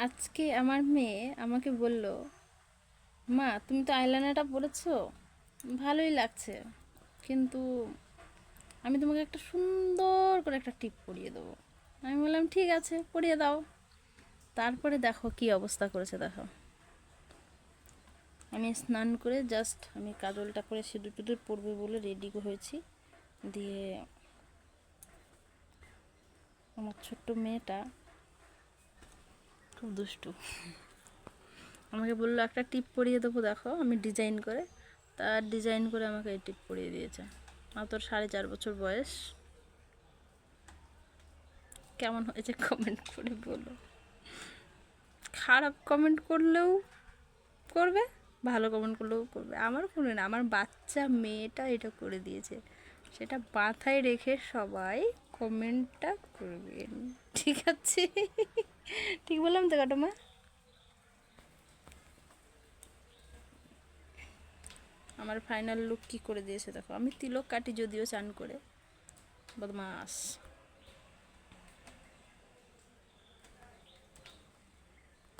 আজকে আমার মেয়ে আমাকে বলল, মা তুমি তো আইলাইনারটা পরেছো, ভালোই লাগছে, কিন্তু আমি তোমাকে একটা সুন্দর করে একটা টিপ পরিয়ে দেবো। আমি বললাম ঠিক আছে, পরিয়ে দাও। তারপরে দেখো কি অবস্থা করেছে, দেখো। আমি স্নান করে জাস্ট আমি কাজলটা করে সিঁদুর টিঁদুর পরবে বলে রেডি হয়েছি। দিয়ে আমার ছোট্ট মেয়েটা খুব দুষ্টু, আমাকে বললো একটা টিপ পরিয়ে দেবো, দেখো আমি ডিজাইন করে। তার ডিজাইন করে আমাকে এই টিপ পরিয়ে দিয়েছে। মাত্র 4.5 বছর বয়স। কেমন হয়েছে কমেন্ট করে বলো। খারাপ কমেন্ট করলেও করবে, ভালো কমেন্ট করলেও করবে, আমার কোনো না, আমার বাচ্চা মেয়েটা এটা করে দিয়েছে, সেটা মাথায় রেখে সবাই কমেন্টটা করবেন, ঠিক আছে? ঠিক বললাম তো কাটমা? আমার ফাইনাল লুক কি করে দিয়েছে দেখো। আমি তিলক কাটি যদিও চান করে, বদমাস।